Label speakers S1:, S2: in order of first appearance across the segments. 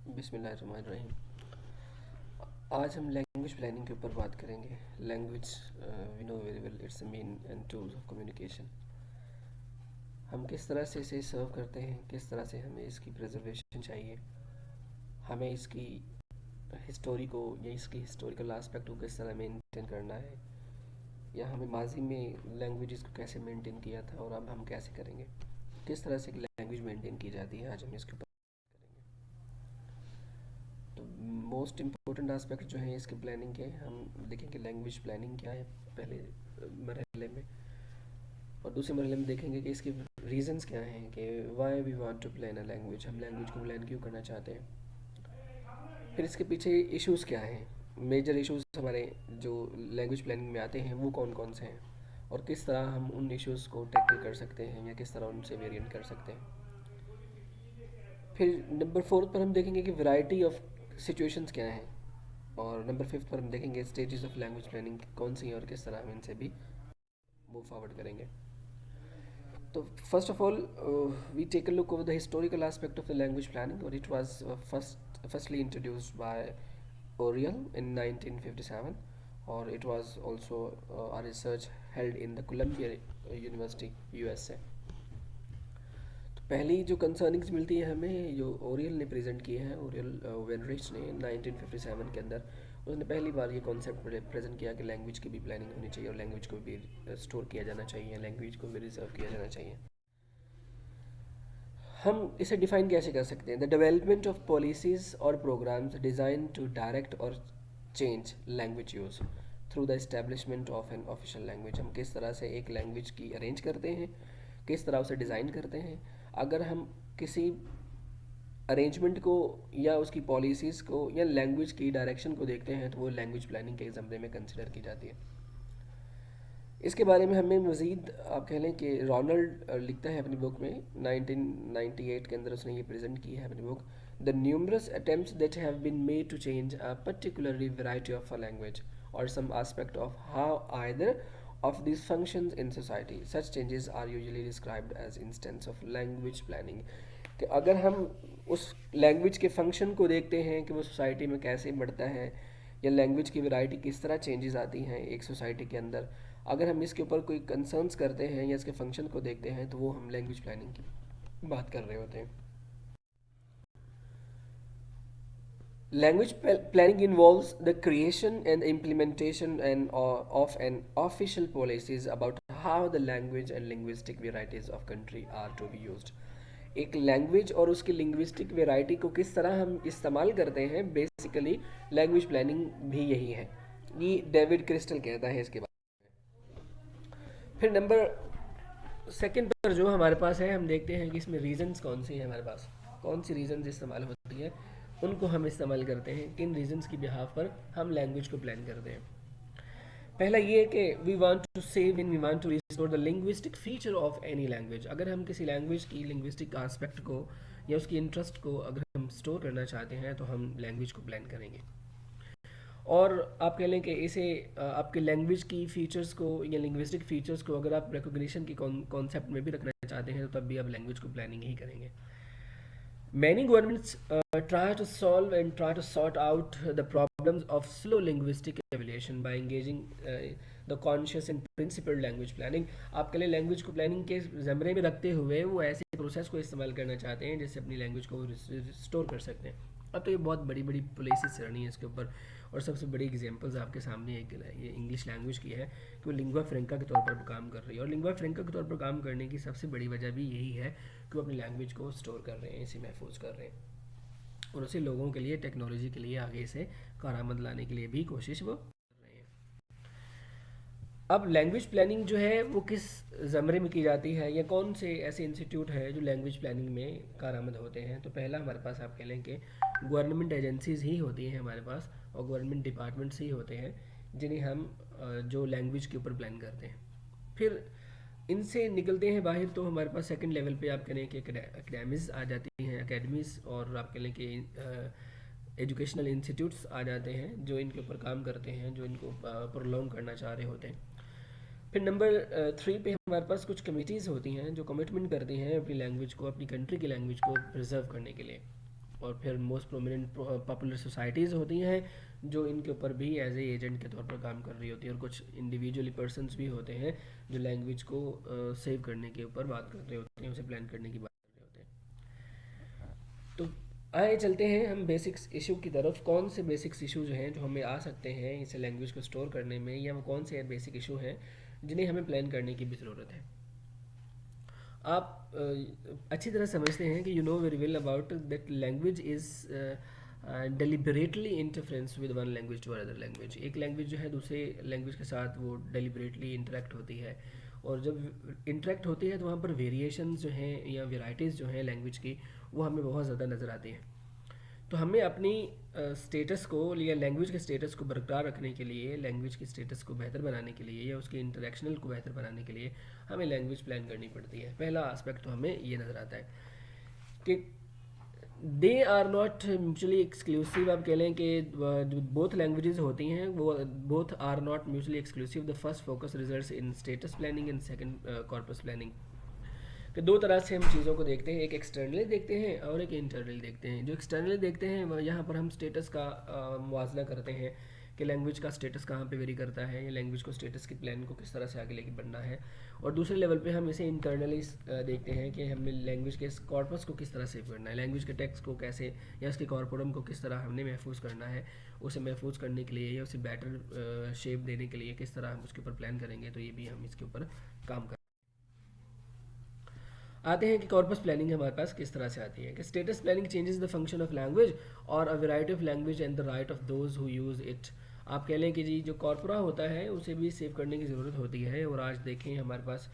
S1: बिस्मिल्लाहिर्रहमानिर्रहीम। आज हम लैंग्वेज प्लानिंग के ऊपर बात करेंगे। Language we know very well it's a main and tools of communication. हम किस तरह से इसे सर्व करते हैं, किस तरह से हमें इसकी प्रिजर्वेशन चाहिए, हमें इसकी हिस्टोरी को या इसकी हिस्टोरिकल आस्पेक्ट को किस तरह मेंटेन करना है, या हमें माजी में लैंग्वेजेस को कैसे मेंटेन किया था और अब हम कैसे करेंगे, किस तरह से एक लैंग्वेज मेंटेन की जाती है, आज हम इसके ऊपर करेंगे। तो मोस्ट इम्पोर्टेंट एस्पेक्ट जो हैं इसके प्लानिंग के, हम देखेंगे लैंग्वेज प्लानिंग क्या है पहले मरहले में, और दूसरे मरहले में देखेंगे कि इसके रीजंस क्या हैं कि why we want to plan a language, हम लैंग्वेज को प्लान क्यों करना चाहते हैं। फिर इसके पीछे इश्यूज़ क्या हैं, मेजर इश्यूज़ हमारे जो लैंग्वेज प्लानिंग में आते हैं वो कौन कौन से हैं, और किस तरह हम उन इश्यूज़ को टैकल कर सकते हैं या किस तरह उनसे वेरिएंट कर सकते हैं। फिर नंबर 4 पर हम देखेंगे कि वैरायटी ऑफ सिचुएशंस क्या हैं, और नंबर 5 पर हम देखेंगे स्टेजेस ऑफ लैंग्वेज प्लानिंग कौन सी हैं और किस तरह हम इनसे भी मूव फॉरवर्ड करेंगे। तो first of all we take a look over the historical aspect of the language planning, और it was firstly introduced by Oriel in 1957, or it was also a research held in the Columbia University USA। तो पहली जो कंसर्निंग्स मिलती है हमें जो Oryol ने present किए हैं, ओरियल वेनरिच ने 1957 के अंदर उसने पहली बार ये कॉन्सेप्ट प्रेजेंट किया कि लैंग्वेज की भी प्लानिंग होनी चाहिए और लैंग्वेज को भी स्टोर किया जाना चाहिए, लैंग्वेज को भी रिजर्व किया जाना चाहिए। हम इसे डिफाइन कैसे कर सकते हैं? द डेवलपमेंट ऑफ पॉलिसीज और प्रोग्राम्स डिज़ाइन टू डायरेक्ट और change language use through the establishment of an official language. हम किस तरह से एक लैंग्वेज की अरेंज करते हैं, किस तरह उसे डिज़ाइन करते हैं। अगर हम किसी अरेंजमेंट को या उसकी पॉलिसीज़ को या लैंग्वेज की डायरेक्शन को देखते हैं तो वो लैंग्वेज प्लानिंग के ज़मरे में कंसिडर की जाती है। इसके बारे में हमें मज़ीद आप कह लें कि रोनाल्ड लिखता है अपनी बुक में 1998 के अंदर, उसने ये प्रेजेंट की है अपनी book, the numerous attempts that have been made to change a particularly variety of a language और some aspect of how either of these functions in society, such changes are usually described as instance of language planning। कि अगर हम उस language के function को देखते हैं कि वो सोसाइटी में कैसे बढ़ता है या लैंग्वेज की वैरायटी किस तरह चेंजेस आती हैं एक सोसाइटी के अंदर, अगर हम इसके ऊपर कोई कंसर्न्स करते हैं या इसके फंक्शन को देखते हैं तो वो हम लैंग्वेज प्लानिंग की बात कर रहे होते हैं। Language planning involves the creation and implementation of an official policies about how the language and linguistic varieties of country are to be used। एक लैंग्वेज और उसकी लिंग्विस्टिक वेराइटी को किस तरह हम इस्तेमाल करते हैं, बेसिकली लैंग्वेज प्लानिंग भी यही है। ये डेविड क्रिस्टल कहता है इसके बाद। फिर नंबर सेकंड पर जो हमारे पास है, हम देखते हैं कि इसमें रीजंस कौन सी हैं, हमारे पास कौन सी रीजंस इस्तेमाल होती है, उनको हम इस्तेमाल करते हैं, किन रीजंस की बिहाफ पर हम लैंग्वेज को प्लान करते हैं। पहला ये है कि we want to save in we want to restore the linguistic feature of any language. अगर हम किसी लैंग्वेज की लिंग्विस्टिक आस्पेक्ट को या उसकी इंटरेस्ट को अगर हम स्टोर करना चाहते हैं तो हम लैंग्वेज को प्लान करेंगे। और आप कह लें कि इसे आपके लैंग्वेज की फ़ीचर्स को या लिंग्विस्टिक फ़ीचर्स को अगर आप रिकॉग्निशन की कॉन्सेप्ट में भी रखना चाहते हैं तो तब भी आप लैंग्वेज को प्लानिंग ही करेंगे। Many governments try to solve and try to sort out the problems of slow linguistic evolution by engaging the conscious and principled language planning। आप के लिए लैंग्वेज को प्लानिंग के ज़मरे में रखते हुए वो ऐसे प्रोसेस को इस्तेमाल करना चाहते हैं जिससे अपनी लैंग्वेज को स्टोर कर सकते हैं। अब तो ये बहुत बड़ी बड़ी पॉलिसीज चल रही हैं इसके ऊपर, और सबसे बड़ी एग्जांपल्स आपके सामने एक ये इंग्लिश लैंग्वेज की है कि वो लिंग्वा फ्रेंका के तौर पर काम कर रही है, और लिंग्वा फ्रेंका के तौर पर काम करने की सबसे बड़ी वजह भी यही है कि वो अपनी लैंग्वेज को स्टोर कर रहे हैं, इसे महफूज कर रहे हैं, और उसे लोगों के लिए, टेक्नोलॉजी के लिए आगे से कारआमद लाने के लिए भी कोशिश वो कर रहे हैं। अब लैंग्वेज प्लानिंग जो है वो किस ज़मरे में की जाती है या कौन से ऐसे इंस्टीट्यूट हैं जो लैंग्वेज प्लानिंग में कारआमद होते हैं? तो पहला हमारे पास आप कह लें कि गवर्नमेंट एजेंसीज़ ही होती हैं हमारे पास, और गवर्नमेंट डिपार्टमेंट्स ही होते हैं जिन्हें हम जो लैंग्वेज के ऊपर प्लान करते हैं। फिर इनसे निकलते हैं बाहर तो हमारे पास सेकंड लेवल पे आप कहें कि एकेडमीज़ आ जाती हैं, एकेडमीज़, और आप कहें कि एजुकेशनल इंस्टीट्यूट्स आ जाते हैं जो इनके ऊपर काम करते हैं, जो इनको प्रोलॉन्ग करना चाह रहे होते हैं। फिर नंबर 3 पे हमारे पास कुछ कमिटीज़ होती हैं जो कमिटमेंट करती हैं अपनी लैंग्वेज को, अपनी कंट्री की लैंग्वेज को प्रिजर्व करने के लिए, और फिर मोस्ट प्रोमिनेंट पॉपुलर सोसाइटीज़ होती हैं जो इनके ऊपर भी एज ए एजेंट के तौर पर काम कर रही होती है, और कुछ इंडिविजुअली पर्सन्स भी होते हैं जो लैंग्वेज को सेव करने के ऊपर बात कर रहे होते हैं, उसे प्लान करने की बात कर रहे होते हैं। तो आए चलते हैं हम बेसिक्स इशू की तरफ। कौन से बेसिक्स इशू जो हैं जो हमें आ सकते हैं इसे लैंग्वेज को स्टोर करने में, या वो कौन से बेसिक इशू हैं जिन्हें हमें प्लान करने की भी ज़रूरत है। आप अच्छी तरह समझते हैं कि you know very well about that language is deliberately interference with one language to other language. एक लैंग्वेज जो है दूसरे लैंग्वेज के साथ वो डेलिबरेटली इंटरेक्ट होती है, और जब इंटरेक्ट होती है तो वहाँ पर वेरिएशंस जो हैं या वेराइटीज़ जो हैं लैंग्वेज की, वो हमें बहुत ज़्यादा नज़र आती हैं। तो हमें अपनी स्टेटस को या लैंग्वेज के स्टेटस को बरकरार रखने के लिए, लैंग्वेज की स्टेटस को बेहतर बनाने के लिए या उसके इंटरेक्शनल को बेहतर बनाने के लिए हमें लैंग्वेज प्लान करनी पड़ती है। पहला एस्पेक्ट तो हमें ये नज़र आता है कि they are not mutually exclusive. आप कह लें कि जो बोथ लैंग्वेजेस होती हैं वो both are not mutually exclusive. The first focus results in status planning and second corpus planning. कि दो तरह से हम चीज़ों को देखते हैं, एक एक्सटर्नली देखते हैं और एक इंटरनली देखते हैं। जो एक्सटर्नली देखते हैं वह यहाँ पर हम स्टेटस का मुवाजना करते हैं कि लैंग्वेज का स्टेटस कहाँ पे वेरी करता है, या लैंग्वेज को स्टेटस की प्लान को किस तरह से आगे लेके बढ़ना है। और दूसरे लेवल पे हम इसे इंटरनली देखते हैं कि हमने लैंग्वेज के कॉर्पस को किस तरह सेव करना है, लैंग्वेज के टेक्स्ट को कैसे या उसके कॉर्पोरम को किस तरह हमने महफूज करना है। उसे महफूज करने के लिए या उसे बेटर शेप देने के लिए किस तरह हम उसके ऊपर प्लान करेंगे, तो ये भी हम इसके ऊपर काम कर। आते हैं कि कॉर्पस प्लानिंग हमारे पास किस तरह से आती है। कि status planning changes the function of language और a variety of language and the right of those who use it. आप कह लें कि जी जो कॉर्पोरा होता है उसे भी सेव करने की ज़रूरत होती है। और आज देखें हमारे पास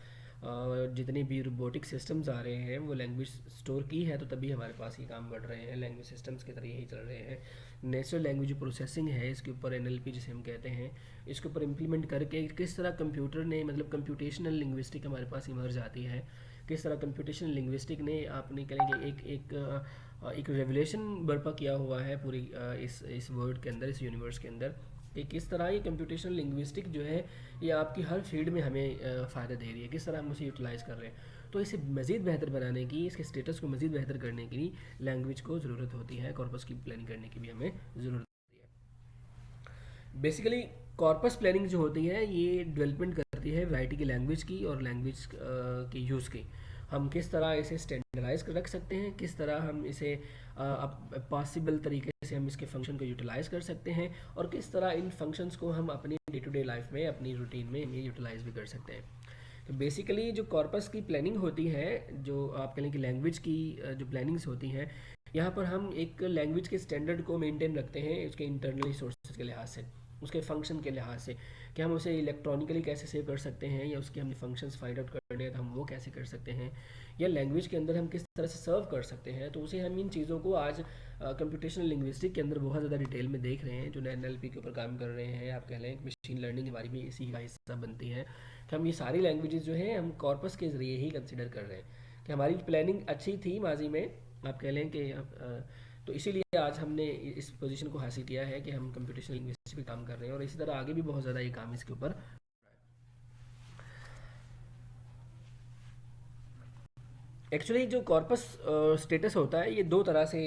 S1: जितने भी रोबोटिक सिस्टम्स आ रहे हैं वो लैंग्वेज स्टोर की है, तो तभी हमारे पास ये काम बढ़ रहे हैं, लैंग्वेज सिस्टम्स के तरह ही चल रहे हैं। नेचुरल लैंग्वेज प्रोसेसिंग है, इसके ऊपर NLP जिसे हम कहते हैं, इसके ऊपर इम्प्लीमेंट करके किस तरह कंप्यूटर ने मतलब कंप्यूटेशनल लिंग्विस्टिक हमारे पास इमर्ज आती है, किस तरह कंप्यूटेशनल लिंग्विस्टिक ने आपने कहेंगे एक रेवलेशन बर्पा किया हुआ है पूरी इस वर्ल्ड के अंदर, इस यूनिवर्स के अंदर, कि किस तरह ये कंप्यूटेशनल लिंग्विस्टिक जो है ये आपकी हर फील्ड में हमें फ़ायदा दे रही है, किस तरह हम उसे यूटिलाइज़ कर रहे हैं। तो इसे मज़ीद बेहतर बनाने की, इसके स्टेटस को मज़ीद बेहतर करने के लिए लैंग्वेज को ज़रूरत होती है, कॉर्पस की प्लानिंग करने की भी हमें ज़रूरत होती है। बेसिकली कॉर्पस प्लानिंग जो होती है ये डेवलपमेंट करती है वैरायटी की लैंग्वेज की और लैंग्वेज के यूज़ की। हम किस तरह इसे स्टैंडर्डाइज कर रख सकते हैं, किस तरह हम इसे पॉसिबल तरीके से हम इसके फंक्शन को यूटिलाइज कर सकते हैं, और किस तरह इन फंक्शंस को हम अपनी डे टू डे लाइफ में अपनी रूटीन में इन्हें यूटिलाइज भी कर सकते हैं। तो बेसिकली जो कॉर्पस की प्लानिंग होती है, जो आप कहें कि लैंग्वेज की जो प्लानिंग्स होती हैं, यहाँ पर हम एक लैंग्वेज के स्टैंडर्ड को मेंटेन रखते हैं उसके इंटरनल रिसोर्सेज के लिहाज से, उसके फंक्शन के लिहाज से, कि हम उसे इलेक्ट्रॉनिकली कैसे सेव कर सकते हैं, या उसके हमने फंक्शंस फाइंड आउट करने हैं तो हम वो कैसे कर सकते हैं, या लैंग्वेज के अंदर हम किस तरह से सर्व कर सकते हैं। तो उसे हम इन चीज़ों को आज कंप्यूटेशनल लिंग्विस्टिक के अंदर बहुत ज़्यादा डिटेल में देख रहे हैं, जो NLP के ऊपर काम कर रहे हैं। आप कह लें मशीन लर्निंग हमारी भी इसी का हिस्सा बनती है कि हम ये सारी लैंग्वेजेस जो हैं हम कॉर्पस के ज़रिए ही कंसिडर कर रहे हैं। कि हमारी प्लानिंग अच्छी थी माजी में, आप कह लें कि तो इसीलिए आज हमने इस पोजीशन को हासिल किया है कि हम कंप्यूटेशनल लिंग्विस्टिक्स पे काम कर रहे हैं, और इसी तरह आगे भी बहुत ज़्यादा ये काम इसके ऊपर। एक्चुअली जो कॉर्पस स्टेटस होता है ये दो तरह से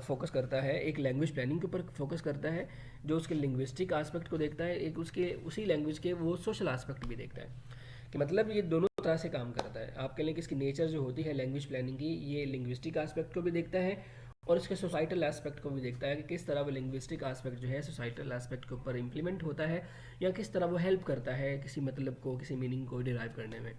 S1: फोकस करता है। एक लैंग्वेज प्लानिंग के ऊपर फोकस करता है जो उसके लिंग्विस्टिक एस्पेक्ट को देखता है, एक उसके उसी लैंग्वेज के वो सोशल एस्पेक्ट भी देखता है। कि मतलब ये दोनों तरह से काम करता है। आप कह लें कि इसकी नेचर जो होती है लैंग्वेज प्लानिंग की, ये लिंग्विस्टिक एस्पेक्ट को भी देखता है और इसके सोसाइटल एस्पेक्ट को भी देखता है कि किस तरह वो लिंग्विस्टिक एस्पेक्ट जो है सोसाइटल एस्पेक्ट के ऊपर इम्प्लीमेंट होता है, या किस तरह वो हेल्प करता है किसी मतलब को, किसी मीनिंग को डिराइव करने में।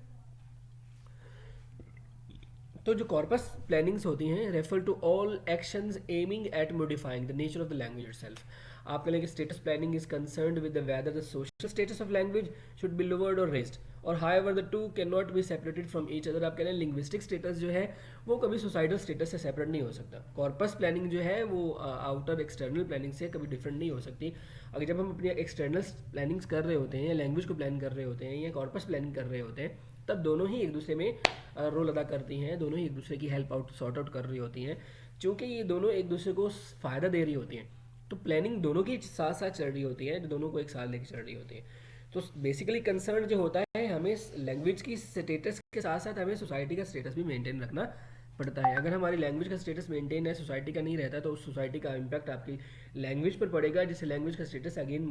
S1: तो जो कॉर्पस प्लानिंग्स होती हैं refer to all actions aiming at modifying the nature of the language itself. आप कह लें कि status planning is concerned with the whether the social status of language should be lowered और रेज्ड, और however the two can not be separated from each other. आप कह रहे हैं लिंग्विस्टिक स्टेटस जो है वो कभी सोसाइटल स्टेटस से सेपरेट नहीं हो सकता। कॉर्पस प्लानिंग जो है वो आउटर एक्सटर्नल प्लानिंग से कभी डिफरेंट नहीं हो सकती। अगर जब हम अपनी एक्सटर्नल प्लानिंग्स कर रहे होते हैं या लैंग्वेज को प्लान कर रहे होते हैं या कॉर्पस प्लानिंग कर रहे होते हैं, तब दोनों ही एक दूसरे में रोल अदा करती हैं, दोनों ही एक दूसरे की हेल्प आउट सॉर्ट आउट कर रही होती हैं, क्योंकि ये दोनों एक दूसरे को फ़ायदा दे रही होती हैं। तो प्लानिंग दोनों की साथ साथ चल रही होती है, जो दोनों को एक साथ लेकर चल रही होती है। तो बेसिकली कंसर्न जो होता है हमें लैंग्वेज की स्टेटस के साथ साथ हमें सोसाइटी का स्टेटस भी मेंटेन रखना पड़ता है। अगर हमारी लैंग्वेज का स्टेटस मेंटेन है, सोसाइटी का नहीं रहता, तो उस सोसाइटी का इम्पैक्ट आपकी लैंग्वेज पर पड़ेगा, जिससे लैंग्वेज का स्टेटस अगेन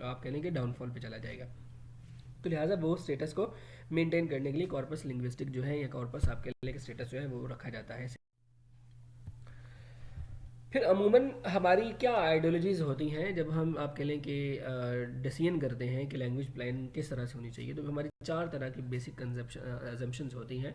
S1: आप कह लेंगे डाउनफॉल पे चला जाएगा। तो लिहाजा वो स्टेटस को मेंटेन करने के लिए कॉर्पस लिंग्विस्टिक जो है या कॉर्पस आप कह लेंगे स्टेटस जो है वो रखा जाता है। फिर अमूमन हमारी क्या आइडियोलॉजीज़ होती हैं जब हम आप कह लें कि डिसीजन करते हैं कि लैंग्वेज प्लान किस तरह से होनी चाहिए। तो हमारी चार तरह की बेसिक कंजम्पशंस होती हैं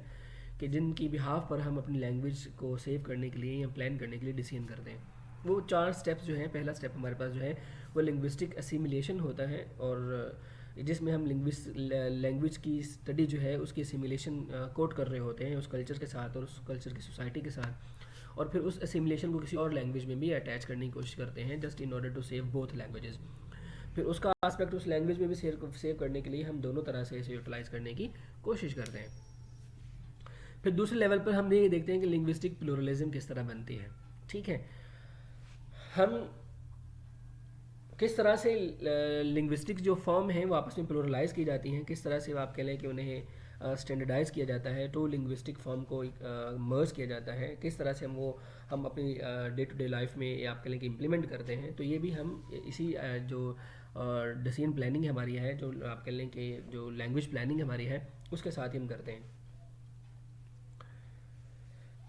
S1: कि जिनकी बिहाफ पर हम अपनी लैंग्वेज को सेव करने के लिए या प्लान करने के लिए डिसीजन करते हैं। वो चार स्टेप्स जो हैं, पहला स्टेप हमारे पास जो है वो लिंग्विस्टिक असिमिलेशन होता है, और जिसमें हम लैंग्वेज की स्टडी जो है उसकी असिमिलेशन कोट कर रहे होते हैं उस कल्चर के साथ और उस कल्चर की सोसाइटी के साथ, और फिर उस असिमिलेशन को किसी और लैंग्वेज में भी अटैच करने की कोशिश करते हैं just in order to save both languages. फिर उसका आस्पेक्ट उस लैंग्वेज में भी सेव करने के लिए हम दोनों तरह से इसे यूटिलाइज करने की कोशिश करते हैं। फिर दूसरे लेवल पर हम ये देखते हैं कि लिंग्विस्टिक प्लूरलिज्म किस तरह बनती है। ठीक है, हम किस तरह से लिंग्विस्टिक जो फॉर्म हैं वो आपस में प्लूरलाइज की जाती हैं, किस तरह से आप कह लें कि उन्हें स्टैंडर्डाइज किया जाता है, टू लिंग्विस्टिक फॉर्म को मर्ज किया जाता है, किस तरह से हम अपनी डे टू डे लाइफ में या आप कह लें कि इम्प्लीमेंट करते हैं। तो ये भी हम इसी जो डिसीजन प्लानिंग हमारी है, जो आप कह लें कि जो लैंग्वेज प्लानिंग हमारी है, उसके साथ ही हम करते हैं।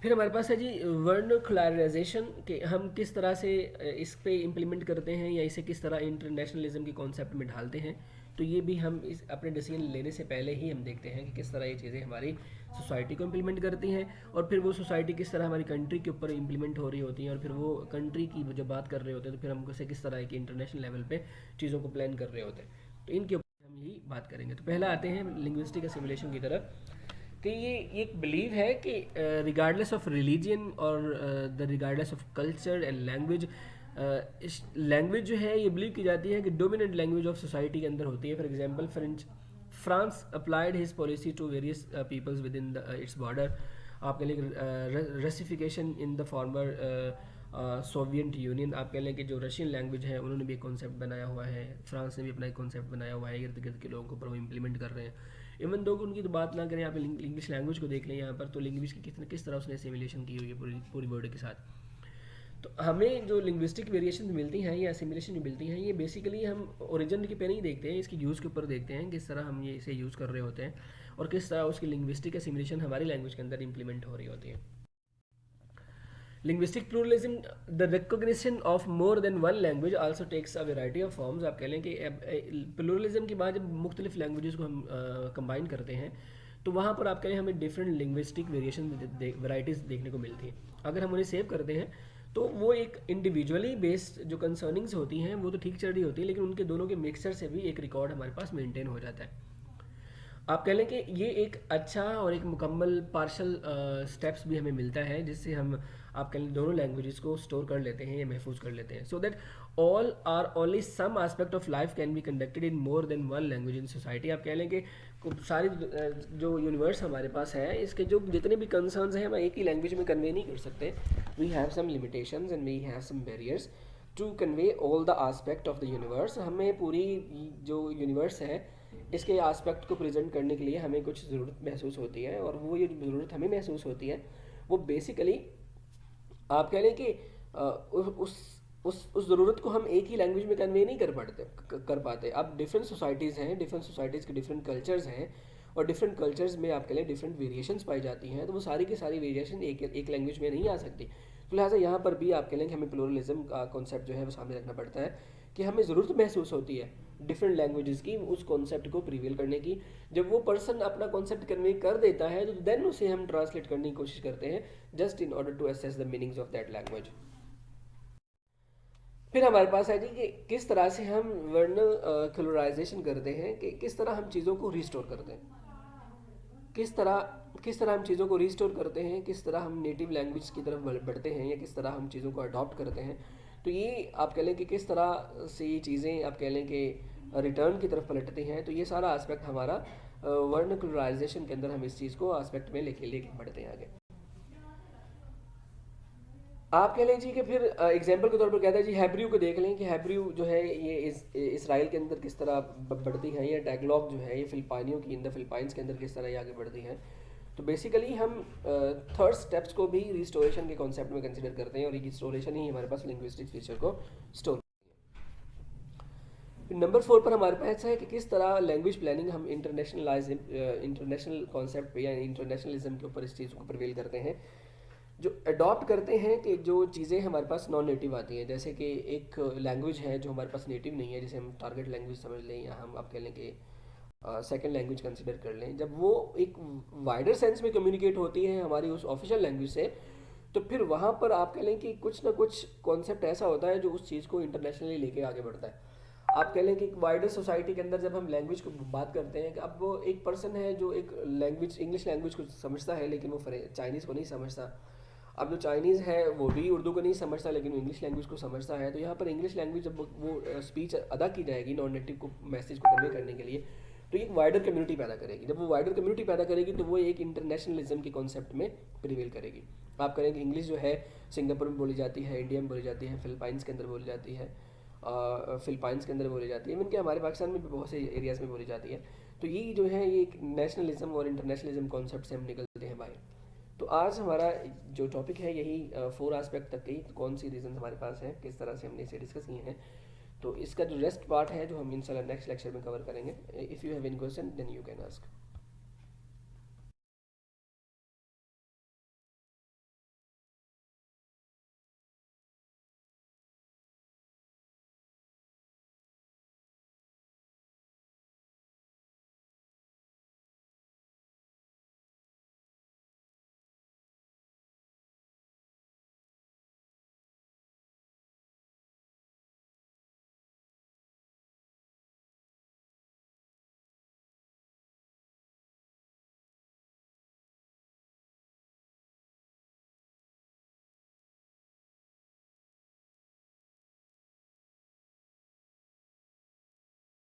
S1: फिर हमारे पास है जी वर्नाकुलराइजेशन, कि हम किस तरह से इस पे इम्प्लीमेंट करते हैं या इसे किस तरह इंटरनेशनलिज्म के कॉन्सेप्ट में ढालते हैं। तो ये भी हम इस अपने डिसीजन लेने से पहले ही हम देखते हैं कि किस तरह ये चीज़ें हमारी सोसाइटी को इम्प्लीमेंट करती हैं, और फिर वो सोसाइटी किस तरह हमारी कंट्री के ऊपर इम्प्लीमेंट हो रही होती हैं, और फिर वो कंट्री की जब बात कर रहे होते हैं तो फिर हम उसे किस तरह की इंटरनेशनल लेवल पे चीज़ों को प्लान कर रहे होते हैं। तो इनके ऊपर हम यही बात करेंगे। तो पहला आते हैं लिंग्विस्टिक असिमिलेशन की तरफ, कि ये एक बिलीव है कि रिगार्डलेस ऑफ रिलीजन और the regardless of culture and language, इस लैंग्वेज जो है ये बिलीव की जाती है कि डोमिनेंट लैंग्वेज ऑफ सोसाइटी के अंदर होती है। For example France applied his policy to various peoples within its border. आप कह लें russification in the former Soviet Union, आप कह लें कि जो रशियन लैंग्वेज है उन्होंने भी एक कॉन्सेप्ट बनाया हुआ है, फ्रांस ने भी अपना एक कॉन्सेप्ट बनाया हुआ है, इर्द गिर्द के लोगों के ऊपर वो इम्प्लीमेंट कर रहे हैं। इवन दो उनकी तो बात ना करें, आप इंग्लिश लैंग्वेज को देख लें यहाँ पर, तो लैंग्वेज की किस तरह उसने सिमुलेशन की हुई है पूरी वर्ड के साथ। तो हमें जो लिंग्विस्टिक वेरिएशन मिलती हैं या सिमुलेशन मिलती हैं, ये बेसिकली हम ओरिजिन के पे नहीं देखते हैं, इसकी यूज़ के ऊपर देखते हैं किस तरह हम ये इसे यूज़ कर रहे होते हैं और किस तरह उसकी लिंग्विस्टिक सिमुलेशन हमारी लैंग्वेज के अंदर इंप्लीमेंट हो रही होती है। Linguistic pluralism, the recognition of more than one language also takes a variety of forms. आप कह लें कि प्लूरलिज्म की बात जब मुख्तलिफ लैंग्वेजेस को हम कंबाइन करते हैं तो वहाँ पर आप कहें हमें डिफरेंट लिंग्विस्टिक वेरिएशन वैराइटीज़ देखने को मिलती हैं। अगर हम उन्हें सेव करते हैं तो वो एक इंडिविजुअली बेस्ड जो कंसर्निंग्स होती हैं वो तो ठीक चल रही होती है, लेकिन उनके दोनों के मिक्सचर से भी एक रिकॉर्ड हमारे पास मेंटेन हो जाता है। आप कह लें कि ये एक अच्छा और एक मुकम्मल पार्शल स्टेप्स भी हमें मिलता है, जिससे हम आप कह लें दोनों लैंग्वेजेस को स्टोर कर लेते हैं या महफूज कर लेते हैं, so that all are only some aspect of life can be conducted in more than one language in society. आप कह लें कि सारी जो यूनिवर्स हमारे पास है इसके जो जितने भी कंसर्न्स हैं हम एक ही लैंग्वेज में कन्वे नहीं कर सकते। We have some limitations and we have some barriers to convey all the aspect of the universe. हमें पूरी जो यूनिवर्स है इसके आस्पेक्ट को प्रेजेंट करने के लिए हमें कुछ ज़रूरत महसूस होती है, और वो ये ज़रूरत हमें महसूस होती है वो बेसिकली आप कह लें कि उस ज़रूरत को हम एक ही लैंग्वेज में कन्वे नहीं कर पाते। अब डिफरेंट सोसाइटीज़ हैं, डिफरेंट सोसाइटीज़ के डिफरेंट कल्चर्स हैं, और डिफरेंट कल्चर्स में आप कह लें डिफरेंट वेरिएशंस पाई जाती हैं, तो वो सारी की सारी वेरिएशन एक लैंग्वेज में नहीं आ सकती। तो लिहाजा यहाँ पर भी आप कह लें कि हमें प्लूरलिज्म का कॉन्सेप्ट जो है वो सामने रखना पड़ता है कि हमें ज़रूरत महसूस होती है डिफरेंट लैंग्वेजेस की उस कॉन्सेप्ट को प्रिवेल करने की। जब वो पर्सन अपना कॉन्सेप्ट कन्वे कर देता है तो देन उसे हम ट्रांसलेट करने की कोशिश करते हैं just in order to assess the meanings of that language. फिर हमारे पास है जी कि किस तरह से हम वर्नाकुलराइजेशन करते हैं, कि किस तरह हम चीज़ों को रिस्टोर करते हैं, किस तरह हम चीज़ों को रिस्टोर करते हैं, किस तरह हम नेटिव लैंग्वेज की तरफ बढ़ते हैं या किस तरह हम चीज़ों को अडॉप्ट करते हैं। तो ये आप कह लें कि किस तरह से ये चीज़ें आप कह लें कि रिटर्न की तरफ पलटती हैं। तो ये सारा एस्पेक्ट हमारा वर्नाकुलराइजेशन के अंदर हम इस चीज़ को एस्पेक्ट में लेके बढ़ते हैं आगे। आप कह लीजिए कि फिर एग्जांपल के तौर पर कहता है जी हैब्रू को देख लें कि हैब्रू जो है ये इसराइल के अंदर किस तरह बढ़ती है, या टैगलॉग जो है ये फिलिपाइनियों की इन द फिलिपाइंस के अंदर किस तरह ये आगे बढ़ती है। तो बेसिकली हम थर्ड स्टेप्स को भी रिस्टोरेशन के कॉन्सेप्ट में कंसिडर करते हैं, और रिस्टोरेशन ही हमारे पास लिंग्विस्टिक फीचर को स्टोर। नंबर 4 पर हमारे पास है कि किस तरह लैंग्वेज प्लानिंग हम इंटरनेशनल कॉन्सेप्ट पे या इंटरनेशनलिज्म के ऊपर इस चीज़ को प्रिवेल करते हैं, जो अडॉप्ट करते हैं कि जो चीज़ें हमारे पास नॉन नेटिव आती हैं, जैसे कि एक लैंग्वेज है जो हमारे पास नेटिव नहीं है, जिसे हम टारगेट लैंग्वेज समझ लें, या हम आप कह लें कि सेकेंड लैंग्वेज कंसिडर कर लें, जब वो एक वाइडर सेंस में कम्युनिकेट होती है हमारी उस ऑफिशियल लैंग्वेज से, तो फिर वहाँ पर आप कह लें कि कुछ ना कुछ कॉन्सेप्ट ऐसा होता है जो उस चीज़ को इंटरनेशनली लेके आगे बढ़ता है। आप कह लें कि एक वाइडर सोसाइटी के अंदर जब हम लैंग्वेज को बात करते हैं कि अब वो एक पर्सन है जो एक लैंग्वेज इंग्लिश लैंग्वेज को समझता है लेकिन वो चाइनीज़ को नहीं समझता। अब जो चाइनीज़ है वो भी उर्दू को नहीं समझता लेकिन वो इंग्लिश लैंग्वेज को समझता है। तो यहाँ पर इंग्लिश लैंग्वेज जब वो स्पीच अदा की जाएगी नॉन नेटिव को मैसेज को कन्वे करने के लिए, तो एक वाइडर कम्युनिटी पैदा करेगी। जब वो वाइडर कम्युनिटी पैदा करेगी तो वो एक इंटरनेशनलिज्म के कॉन्सेप्ट में प्रिवेल करेगी। आप करेंगे इंग्लिश जो है सिंगापुर में बोली जाती है, इंडिया में बोली जाती है, फिलिपाइंस के अंदर बोली जाती है, फिलिपाइंस के अंदर बोली जाती है, इवन के हमारे पाकिस्तान में भी बहुत से एरियाज़ में बोली जाती है। तो ये जो है ये एक नेशनलिज्म और इंटरनेशनलिज्म कॉन्सेप्ट से हम निकलते हैं बाहर। तो आज हमारा जो टॉपिक है यही 4 एस्पेक्ट तक की, तो कौन सी रीज़न हमारे पास है, किस तरह से हमने इसे डिस्कस किए हैं। तो इसका जो रेस्ट पार्ट है जो हम इंशाल्लाह नेक्स्ट लेक्चर में कवर करेंगे। If you have any question then you can ask.